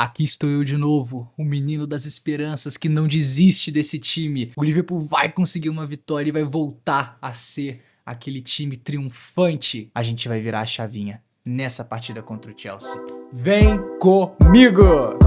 Aqui estou eu de novo, o menino das esperanças que não desiste desse time. O Liverpool vai conseguir uma vitória e vai voltar a ser aquele time triunfante. A gente vai virar a chavinha nessa partida contra o Chelsea. Vem comigo!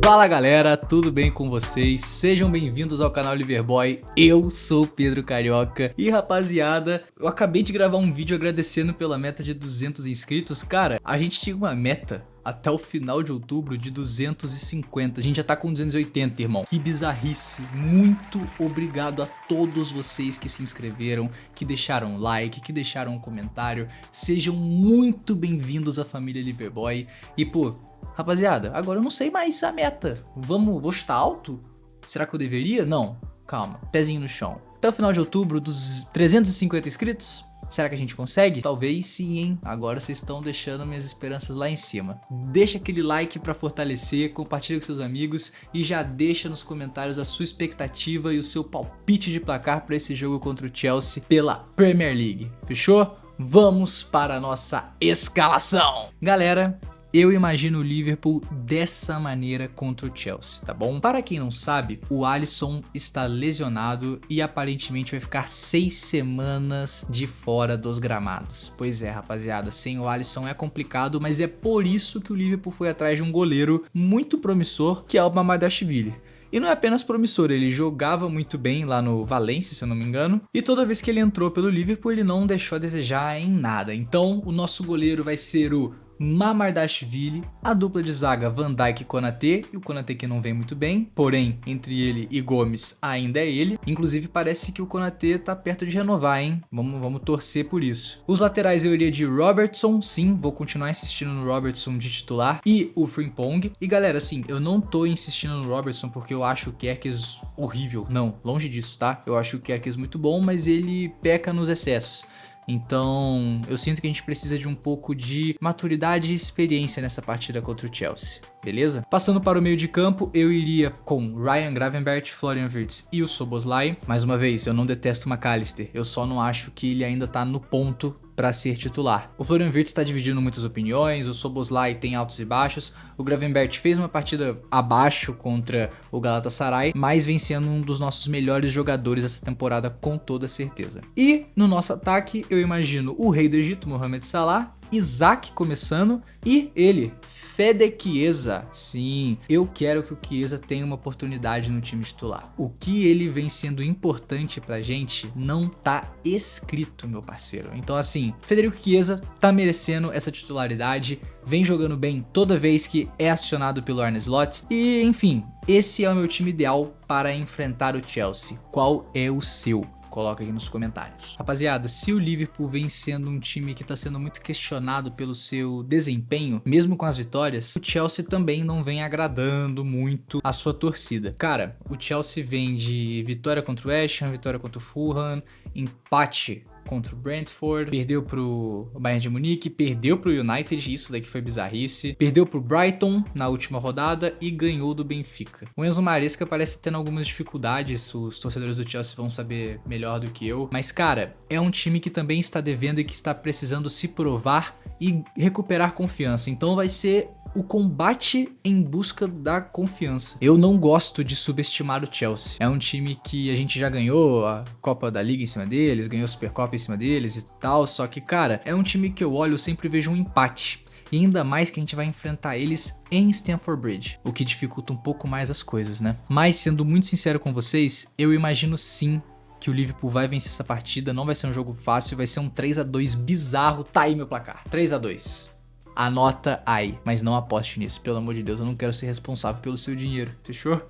Fala galera, tudo bem com vocês? Sejam bem-vindos ao canal Liverboy, eu sou o Pedro Carioca. E rapaziada, eu acabei de gravar um vídeo agradecendo pela meta de 200 inscritos. Cara, a gente tinha uma meta até o final de outubro de 250, a gente já tá com 280, irmão. Que bizarrice, muito obrigado a todos vocês que se inscreveram, que deixaram like, que deixaram um comentário. Sejam muito bem-vindos à família Liverboy. E pô, rapaziada, agora eu não sei mais a meta. Vou chutar alto? Será que eu deveria? Não, calma, pezinho no chão. Até o final de outubro, dos 350 inscritos, será que a gente consegue? Talvez sim, hein? Agora vocês estão deixando minhas esperanças lá em cima. Deixa aquele like pra fortalecer, compartilha com seus amigos e já deixa nos comentários a sua expectativa e o seu palpite de placar pra esse jogo contra o Chelsea pela Premier League. Fechou? Vamos para a nossa escalação! Galera, eu imagino o Liverpool dessa maneira contra o Chelsea, tá bom? Para quem não sabe, o Alisson está lesionado e aparentemente vai ficar 6 semanas de fora dos gramados. Pois é, rapaziada, sem o Alisson é complicado, mas é por isso que o Liverpool foi atrás de um goleiro muito promissor, que é o Mamardashvili. E não é apenas promissor, ele jogava muito bem lá no Valência, se eu não me engano. E toda vez que ele entrou pelo Liverpool, ele não deixou a desejar em nada. Então, o nosso goleiro vai ser o Mamardashvili, a dupla de zaga Van Dijk e Konaté, e o Konaté que não vem muito bem, porém, entre ele e Gomes ainda é ele. Inclusive parece que o Konaté tá perto de renovar, hein? Vamos torcer por isso. Os laterais eu iria de Robertson, sim, vou continuar insistindo no Robertson de titular, e o Frimpong. E galera, assim, eu não tô insistindo no Robertson porque eu acho o Kerkez horrível, não, longe disso, tá? Eu acho o Kerkez muito bom, mas ele peca nos excessos. Então, eu sinto que a gente precisa de um pouco de maturidade e experiência nessa partida contra o Chelsea, beleza? Passando para o meio de campo, eu iria com Ryan Gravenberch, Florian Wirtz e o Szoboszlai. Mais uma vez, eu não detesto o McAllister, eu só não acho que ele ainda tá no ponto para ser titular. O Florian Wirtz está dividindo muitas opiniões, o Szoboszlai tem altos e baixos, o Gravenberch fez uma partida abaixo contra o Galatasaray, mas vem sendo um dos nossos melhores jogadores essa temporada com toda certeza. E no nosso ataque eu imagino o rei do Egito, Mohamed Salah, Isaac começando e ele, Fede Chiesa. Sim, eu quero que o Chiesa tenha uma oportunidade no time titular. O que ele vem sendo importante pra gente não tá escrito, meu parceiro. Então assim, Federico Chiesa tá merecendo essa titularidade, vem jogando bem toda vez que é acionado pelo Arne Slot. E enfim, esse é o meu time ideal para enfrentar o Chelsea. Qual é o seu? Coloca aqui nos comentários. Rapaziada, se o Liverpool vem sendo um time que está sendo muito questionado pelo seu desempenho, mesmo com as vitórias, o Chelsea também não vem agradando muito a sua torcida. Cara, o Chelsea vem de vitória contra o West Ham, vitória contra o Fulham, empate contra o Brentford, perdeu pro Bayern de Munique, perdeu pro United, isso daqui foi bizarrice, perdeu pro Brighton na última rodada e ganhou do Benfica. O Enzo Maresca parece tendo algumas dificuldades, os torcedores do Chelsea vão saber melhor do que eu, mas cara, é um time que também está devendo e que está precisando se provar e recuperar confiança, então vai ser o combate em busca da confiança. Eu não gosto de subestimar o Chelsea. É um time que a gente já ganhou a Copa da Liga em cima deles, ganhou a Supercopa em cima deles e tal, só que, cara, é um time que eu olho, eu sempre vejo um empate. E ainda mais que a gente vai enfrentar eles em Stamford Bridge, o que dificulta um pouco mais as coisas, né? Mas, sendo muito sincero com vocês, eu imagino sim que o Liverpool vai vencer essa partida, não vai ser um jogo fácil, vai ser um 3-2 bizarro. Tá aí meu placar, 3-2. Anota aí, mas não aposte nisso, pelo amor de Deus, eu não quero ser responsável pelo seu dinheiro, fechou?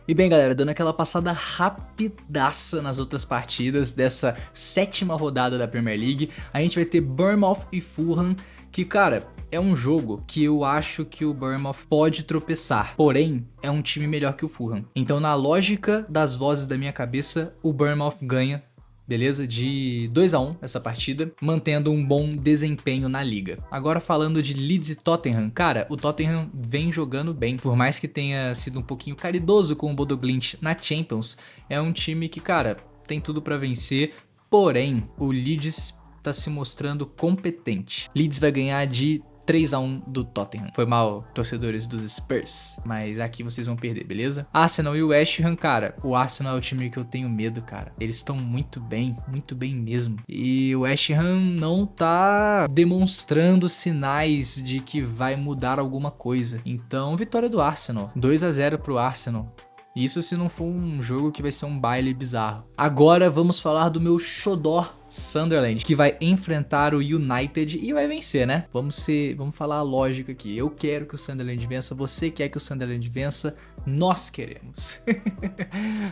E bem galera, dando aquela passada rapidaça nas outras partidas dessa 7ª rodada da Premier League, a gente vai ter Bournemouth e Fulham, que cara, é um jogo que eu acho que o Bournemouth pode tropeçar, porém é um time melhor que o Fulham. Então na lógica das vozes da minha cabeça, o Bournemouth ganha, beleza? De 2-1 essa partida, mantendo um bom desempenho na liga. Agora falando de Leeds e Tottenham, cara, o Tottenham vem jogando bem, por mais que tenha sido um pouquinho caridoso com o Bodo Glimt na Champions, é um time que, cara, tem tudo pra vencer, porém, o Leeds tá se mostrando competente. Leeds vai ganhar de 3-1 do Tottenham. Foi mal, torcedores dos Spurs, mas aqui vocês vão perder, beleza? Arsenal e o West Ham, cara, o Arsenal é o time que eu tenho medo, cara. Eles estão muito bem mesmo. E o West Ham não tá demonstrando sinais de que vai mudar alguma coisa. Então, vitória do Arsenal. 2-0 pro Arsenal. Isso se não for um jogo que vai ser um baile bizarro. Agora vamos falar do meu xodó Sunderland, que vai enfrentar o United e vai vencer, né? Vamos falar a lógica aqui. Eu quero que o Sunderland vença, você quer que o Sunderland vença, nós queremos.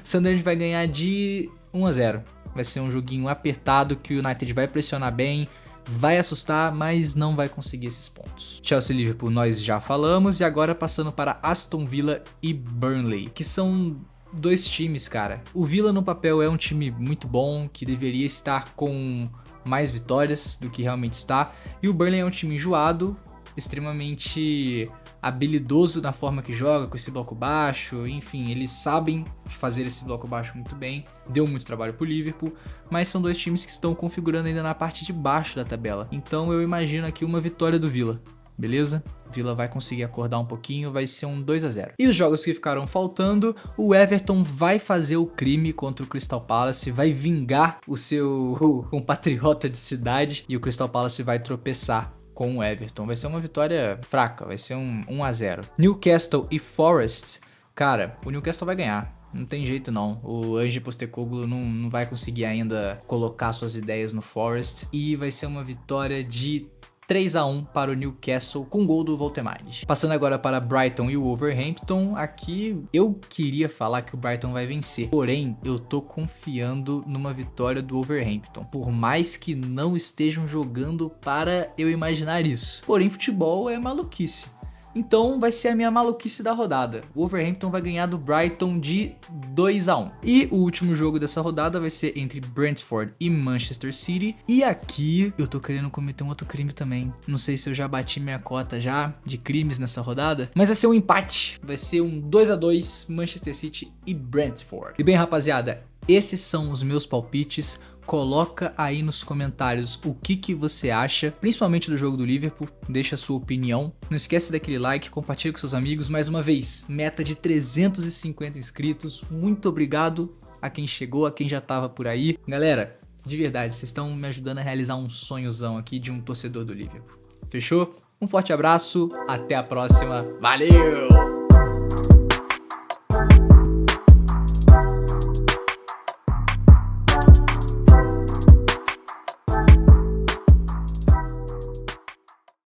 Sunderland vai ganhar de 1-0. Vai ser um joguinho apertado que o United vai pressionar bem, vai assustar, mas não vai conseguir esses pontos. Chelsea e Liverpool nós já falamos, e agora passando para Aston Villa e Burnley, que são dois times, cara. O Villa no papel é um time muito bom, que deveria estar com mais vitórias do que realmente está, e o Burnley é um time enjoado, extremamente habilidoso na forma que joga, com esse bloco baixo, enfim, eles sabem fazer esse bloco baixo muito bem, deu muito trabalho pro Liverpool, mas são dois times que estão configurando ainda na parte de baixo da tabela, então eu imagino aqui uma vitória do Villa. Beleza? Villa vai conseguir acordar um pouquinho, vai ser um 2-0. E os jogos que ficaram faltando, o Everton vai fazer o crime contra o Crystal Palace, vai vingar o seu compatriota de cidade, e o Crystal Palace vai tropeçar com o Everton. Vai ser uma vitória fraca, vai ser um 1-0. Newcastle e Forest, cara, o Newcastle vai ganhar. Não tem jeito não, o Ange Postecoglou não vai conseguir ainda colocar suas ideias no Forest, e vai ser uma vitória de 3-1 para o Newcastle com gol do Voltemade. Passando agora para Brighton e o Wolverhampton, aqui eu queria falar que o Brighton vai vencer, porém eu tô confiando numa vitória do Wolverhampton, por mais que não estejam jogando para eu imaginar isso. Porém, futebol é maluquice. Então vai ser a minha maluquice da rodada. O Wolverhampton vai ganhar do Brighton de 2-1. E o último jogo dessa rodada vai ser entre Brentford e Manchester City. E aqui eu tô querendo cometer um outro crime também. Não sei se eu já bati minha cota já de crimes nessa rodada, mas vai ser um empate. Vai ser um 2-2 Manchester City e Brentford. E bem, rapaziada, esses são os meus palpites. Coloca aí nos comentários o que você acha, principalmente do jogo do Liverpool, deixa a sua opinião. Não esquece daquele like, compartilha com seus amigos. Mais uma vez, meta de 350 inscritos. Muito obrigado a quem chegou, a quem já tava por aí. Galera, de verdade, vocês estão me ajudando a realizar um sonhozão aqui de um torcedor do Liverpool. Fechou? Um forte abraço, até a próxima. Valeu!